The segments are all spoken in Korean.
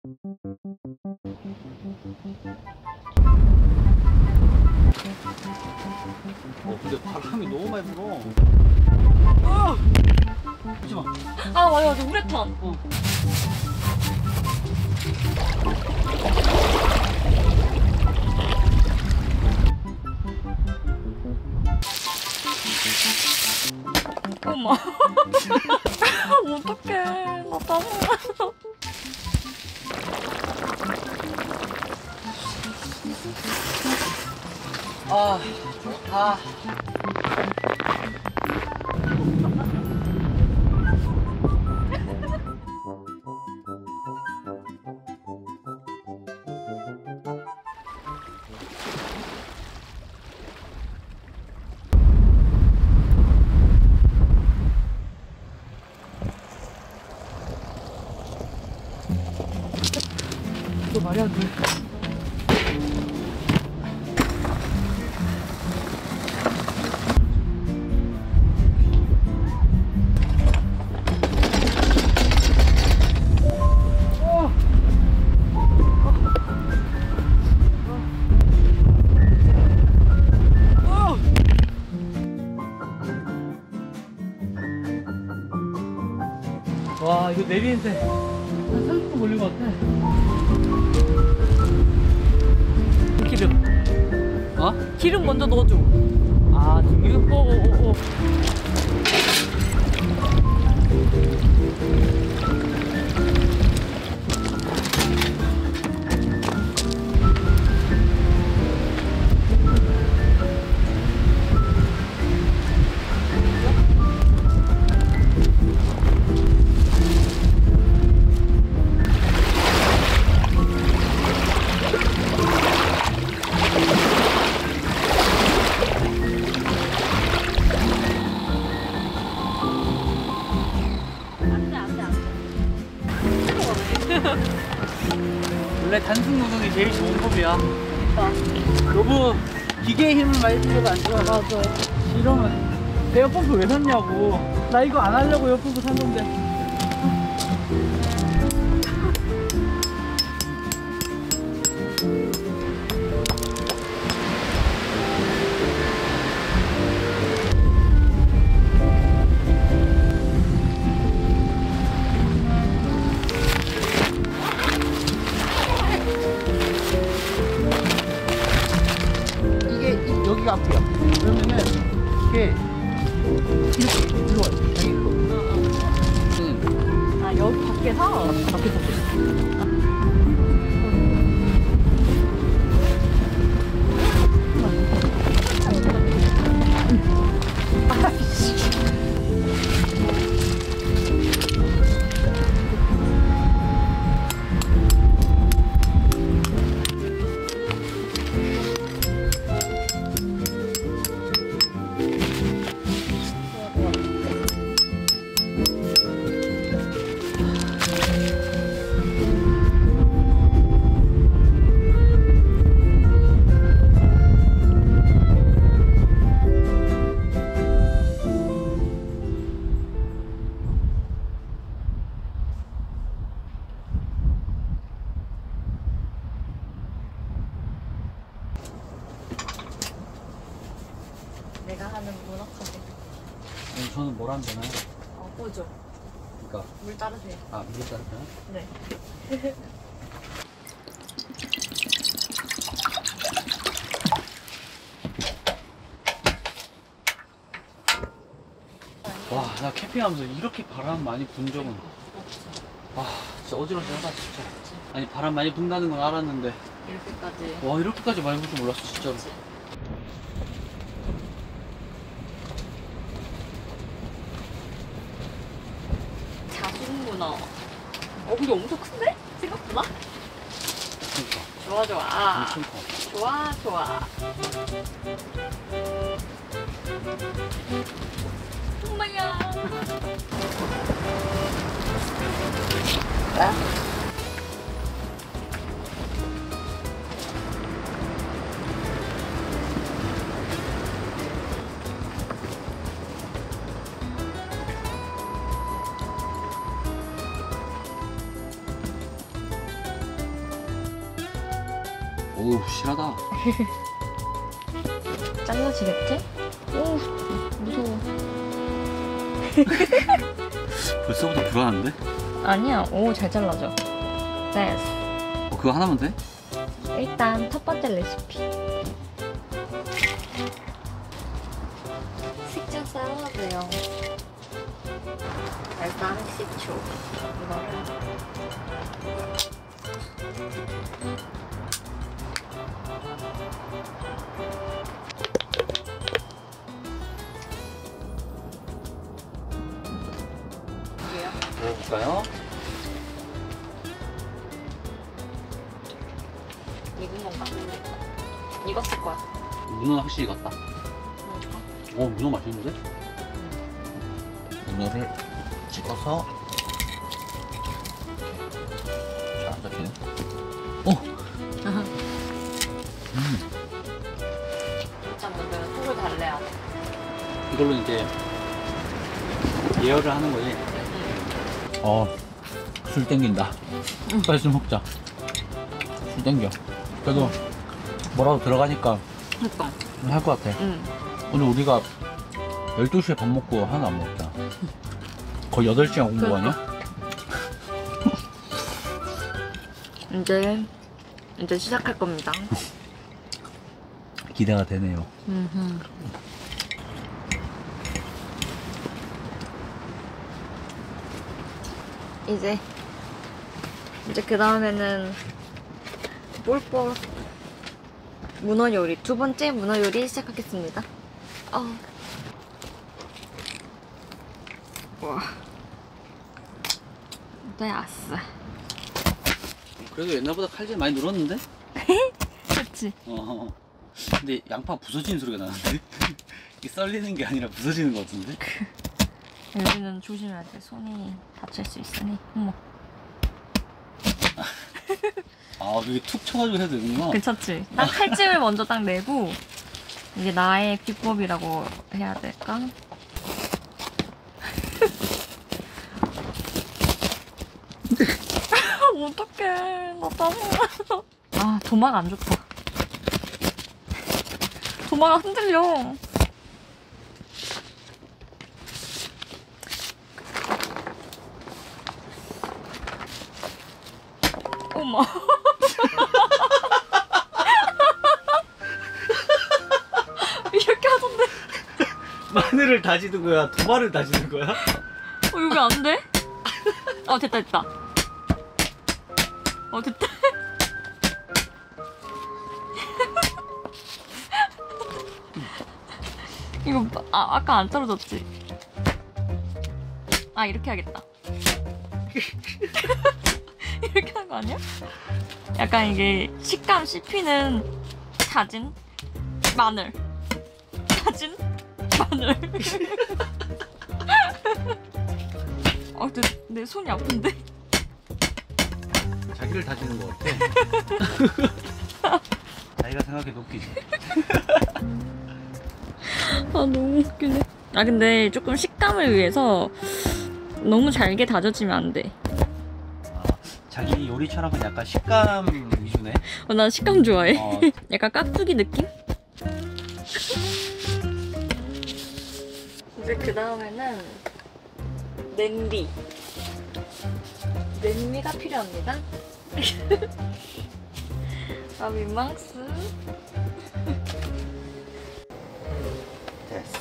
근데 바람이 너무 많이 불어. 하지마. 아 맞아 맞아 우레탄. 엄마. 어떡해. 나 땀나. 아 좋다. 또 말이 안 돼. 와 이거 내리는데 한 30분 걸린 것 같아. 기름. 어? 기름 먼저 넣어줘. 아 지금? 오. 원래 단순 노동이 제일 좋은 법이야. 너무 기계의 힘을 많이 필요가 안 좋아. 맞아. 이러면 내 에어펌프 왜 샀냐고. 나 이거 안 하려고 에어펌프 산 건데. 여기가 앞이야. 그러면은 이게 이렇게 일로 와요. 여기 일로. 아 여기 밖에서? 밖에서. 내가 하는 문어카세. 저는 뭘 하면 되나요? 보죠. 그러니까 물 따르세요. 아 물에 따를까요? 네. 와 나 캠핑하면서 이렇게 바람 많이 분 적은 와 진짜 어지러지하다 진짜. 아니 바람 많이 분다는 건 알았는데 이렇게까지. 와 이렇게까지 많이 불 줄 몰랐어 진짜로. 자숙문어. 근데 엄청 큰데? 생각보다? 그러니까 좋아 좋아. 엄청 커. 좋아 좋아. 엄마야. 오, 실하다. 잘라지겠지? 오, 무서워. 벌써부터 불안한데? 아니야. 오, 잘 잘라져. 됐어. 그거 하나면 돼? 일단 첫 번째 레시피. 식초 샐러드용. 일단 식초. 이거를. 먹어볼까요? 익은 건가? 익었을 거야. 문어는 확실히 익었다. 문어 맛있는데? 문어를 찍어서 잘 안 잡히네. 진짜 먼저 속을 달래야 돼. 이걸로 이제 예열을 하는 거지. 술 땡긴다. 빨리 술 먹자. 술 땡겨. 그래도 뭐라도 들어가니까 그니까. 할 것 같아. 오늘 우리가 12시에 밥 먹고 하나 안 먹었잖아. 거의 8시간 공부 아니야? 이제 시작할 겁니다. 기대가 되네요. 이제 그 다음에는 볼볼 문어 요리, 두 번째 문어 요리 시작하겠습니다. 와, 됐어. 그래도 옛날보다 칼질 많이 늘었는데? 그렇지. 근데 양파 부서지는 소리가 나는데? 이게 썰리는 게 아니라 부서지는 것 같은데? 여기는 조심해야 돼. 손이 다칠 수 있으니. 어머. 여기 툭 쳐가지고 해도 되는구나. 괜찮지? 딱 칼집을 먼저 딱 내고 이게 나의 비법이라고 해야 될까? 어떡해. 나 짜증나. 도마가 안 좋다. 도마가 흔들려. 어머. 이렇게 하던데. 마늘을 다지는 거야? 도마를 다지는 거야? 여기 안 돼? 됐다. 됐다. 이거 아까 안 떨어졌지? 이렇게 하겠다. 이렇게 하는 거 아니야? 약간 이게 식감 씹히는 다진 마늘. 내 손이 아픈데? 자기를 다지는 거 같아. 자기가 생각해도 웃기지. 너무 웃기네. 근데 조금 식감을 위해서 너무 잘게 다져지면 안 돼. 자기 요리처럼은 약간 식감 위주네. 난 식감 좋아해. 약간 깍두기 느낌? 이제 그 다음에는 냄비가 필요합니다. 민망스. 됐어.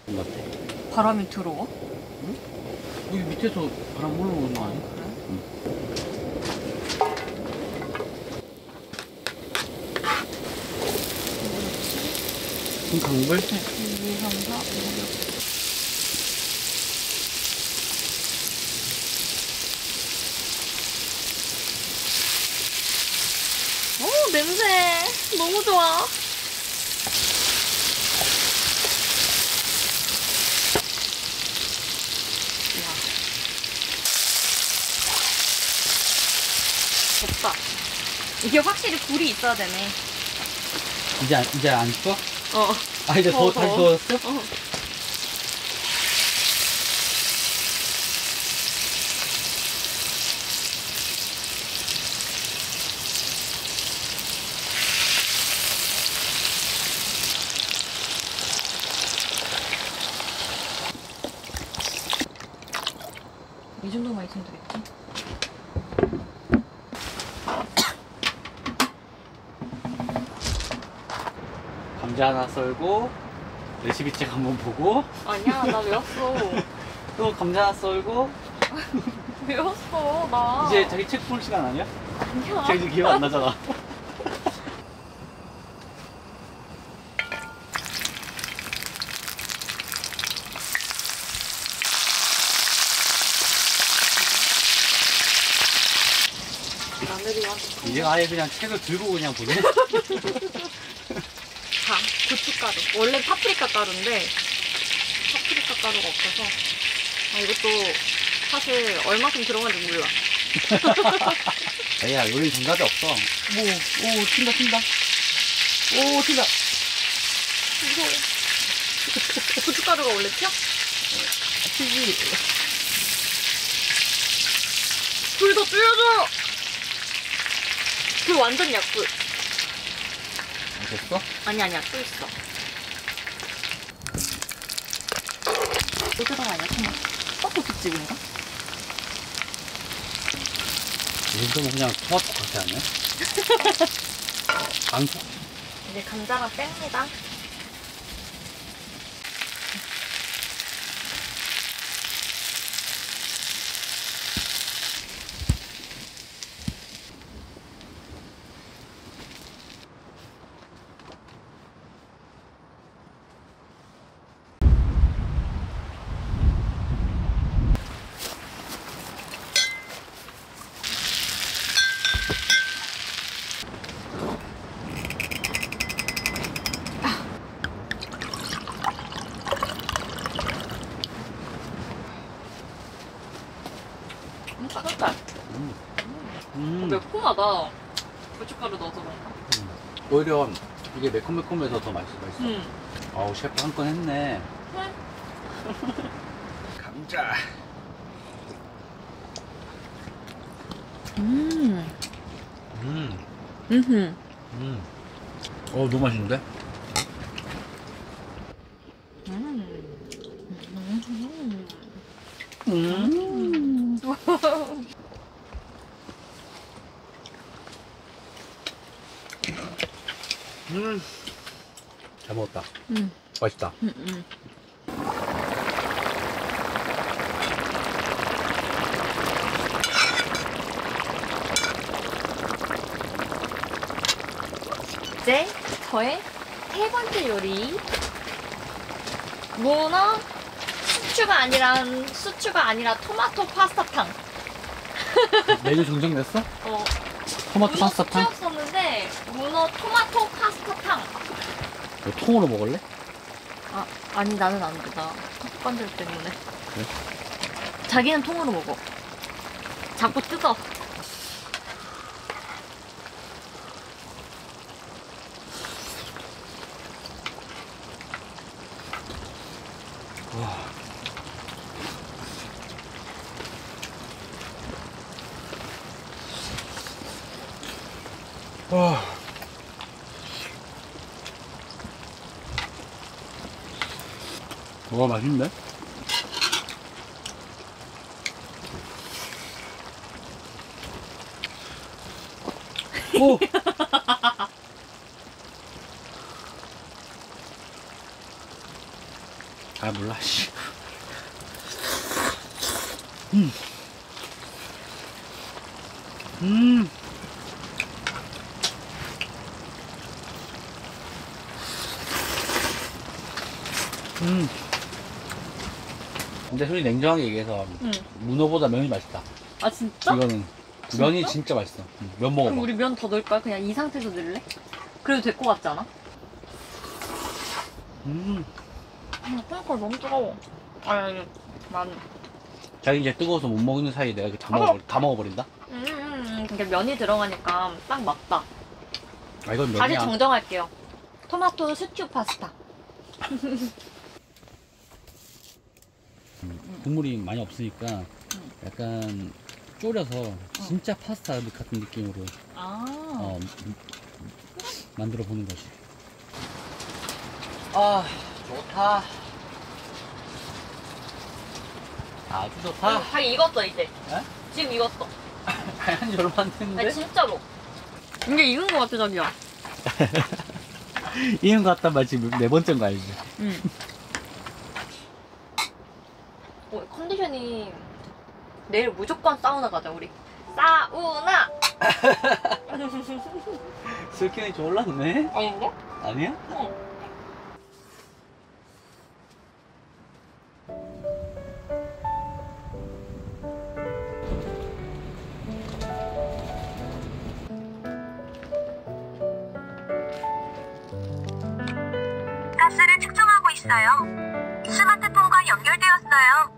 어때? 바람이 들어와? 응? 여기 밑에서 바람 올라오는 거 아니야? 그래? 응. 강불? 1, 2, 3, 4, 5, 6. 냄새 너무 좋아. 됐다. 이게 확실히 불이 있어야 되네. 이제 안 추워? 이제 더워, 다시 더워. 더워졌어? 감자 하나 썰고 레시피책 한번 보고 아니야, 나 외웠어. 또 감자 하나 썰고 외웠어, 나. 이제 자기 책 볼 시간 아니야? 아니야. 자기 기억 안 나잖아. 마늘이랑 이제 아예 그냥 책을 들고 그냥 보네. 다 고춧가루. 원래 파프리카 가루인데 파프리카 가루가 없어서. 아, 이것도 사실 얼마큼 들어간지 몰라. 야, 요리 정답이 없어. 오, 튄다. 오, 튄다. 무서워. 고춧가루가 원래 튀어? 튀지. 불 더 줄여줘! 불 완전 약불. 됐어? 아니야, 또 있어. 어디다가 아니야, 정말. 떡볶이집인가? 이 정도면 그냥 토마토 같지 않냐? 강토? 이제 감자랑 뺍니다. 색깔. 매콤하다. 고춧가루 넣어서 그런가? 오히려 이게 매콤매콤해서 더 맛있어. 응. 아우, 셰프 한 건 했네. 응. 감자. 음. 음흠. 너무 맛있는데? 잘 먹었다. 맛있다. 이제 저의 세 번째 요리. 문어 수추가 아니라 토마토 파스타탕. 메뉴 정정됐어? 토마토 문어 파스타탕? 수추였었는데 문어 토마토 파스타탕. 너 통으로 먹을래? 아니 나는 안 돼. 나 턱관절 때문에. 그래? 자기는 통으로 먹어. 자꾸 뜯어. 와, 맛있네. 오! 몰라, 씨. 근데 솔직히 냉정하게 얘기해서 문어보다 면이 맛있다. 아 진짜? 이거는 면이 진짜 맛있어. 면 먹어봐. 그럼 우리 면 더 넣을까? 그냥 이 상태에서 넣을래? 그래도 될 것 같지 않아? 그러니까 너무 뜨거워. 아니 난 자기 이제 뜨거워서 못 먹는 사이에 내가 이거 다 먹어버린다? 그러니까 면이 들어가니까 딱 맞다. 이건 다시 면이야. 정정할게요. 토마토 스튜 파스타. 국물이 많이 없으니까 약간 졸여서 진짜 파스타 같은 느낌으로 만들어 보는 거지. 좋다. 아주 좋다. 다 익었어 이제. 에? 지금 익었어. 한지 얼마 안 됐는데? 아니 진짜로. 이게 익은 것 같아 자기야. 이형 같단 말 지금 4번째인 거 알지? 응. 컨디션이 내일 무조건 사우나 가자 우리. 사우나. 슬기이 좀 올랐네? 아닌데? 아니야? 응. 가스를 측정하고 있어요. 스마트폰과 연결되었어요.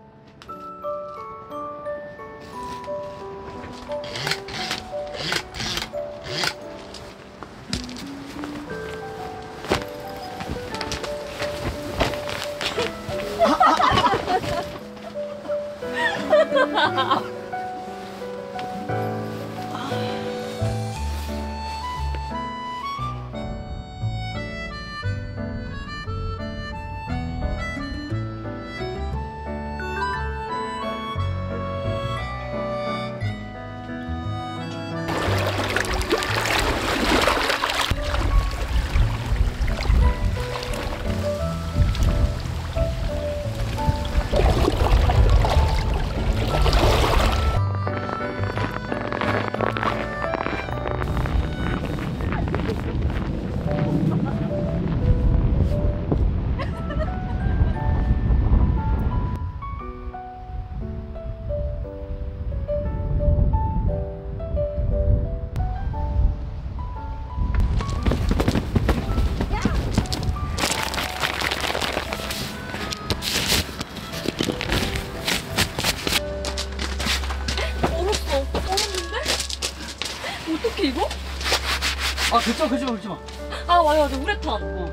어떻게 이거? 아 그치마. 아 맞아 우레탄.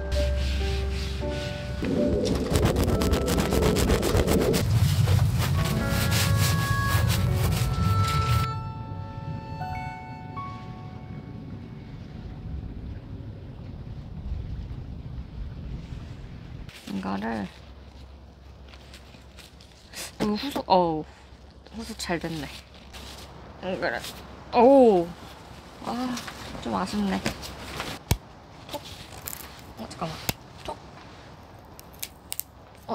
이거를 후숙 잘 됐네. 그래. 좀 아쉽네. 톡. 잠깐만. 톡.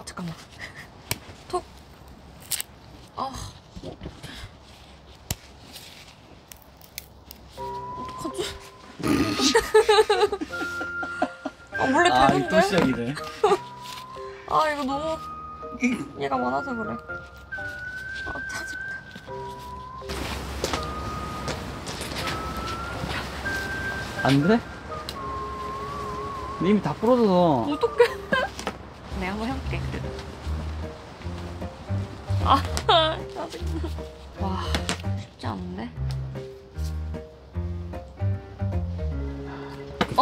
잠깐만. 톡. 어떡하지? 원래 되는데? 또 시작이네. 이거 너무 얘가 많아서 그래. 짜증나. 안 돼? 근데 이미 다 부러져서. 어떡해. 내가 한번 해볼게. 짜증나. 와, 쉽지 않은데?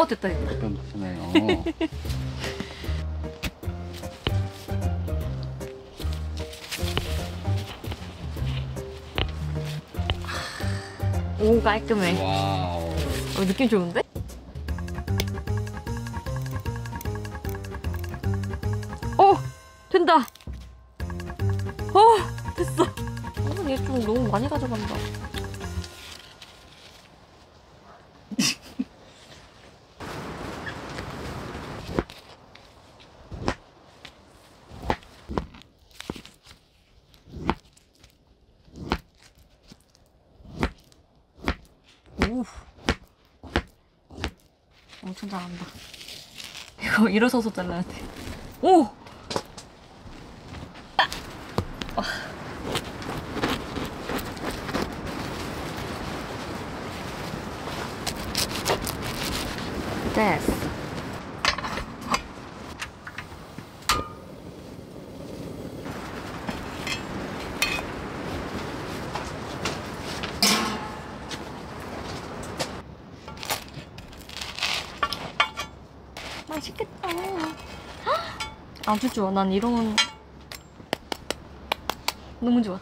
됐다. 약간 무슨해요. 오, 깔끔해. 와우. 느낌 좋은데? 된다. 됐어. 얘 좀 너무 많이 가져간다. 오. 엄청 잘한다. 이거 일어서서 잘라야 돼. 오! 됐어. 맛있겠다. 아주 좋아. 난 이런 너무 좋아.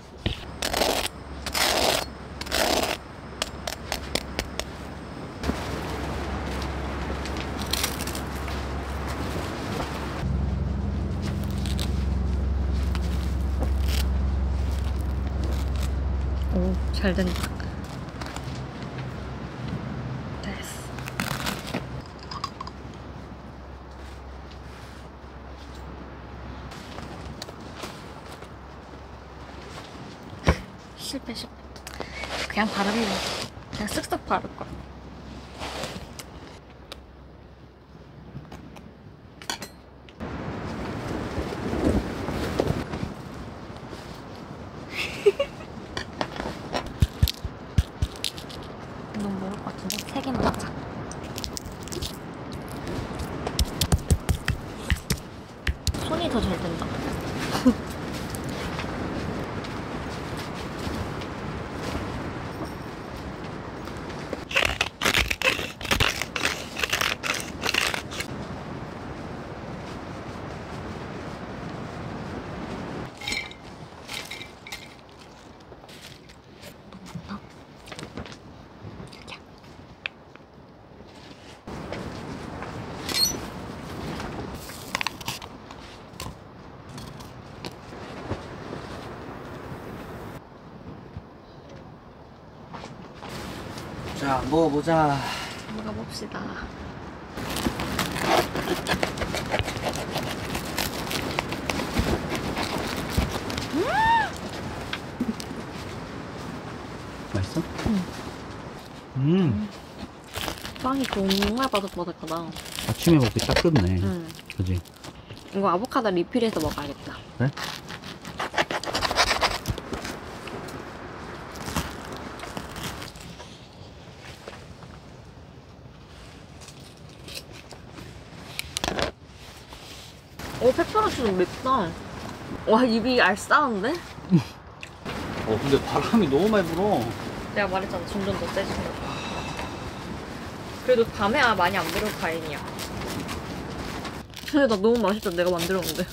오, 잘 된다. 됐어. 실패. 그냥 바를래. 그냥 쓱쓱 바를 거야. 너무 모를 것 같은데? 3개만 하자. 손이 더 잘 된다. 자, 먹어보자. 먹어봅시다. 맛있어? 응. 빵이 정말 바삭바삭하다. 아침에 먹기 딱 좋네. 응. 그지? 이거 아보카도 리필해서 먹어야겠다. 그래? 오, 페퍼로치 좀 맵다. 와, 입이 알싸한데? 근데 바람이 너무 많이 불어. 내가 말했잖아, 점점 더 세진다. 그래도 밤에야 많이 안 불어 다행이야. 근데 나 너무 맛있다, 내가 만들었는데.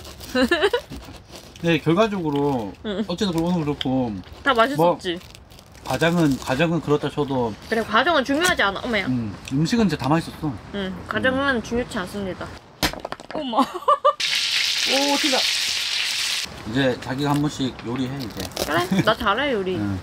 네, 결과적으로 응. 어쨌든 오늘 그렇고 다 맛있었지? 과정은 그렇다 쳐도 그래, 과정은 중요하지 않아. 어머야. 음식은 진짜 다 맛있었어. 응, 과정은 중요치 않습니다. 어머. 오, 진짜. 이제 자기가 한 번씩 요리해 이제. 그래? 나 잘해, 요리. 응.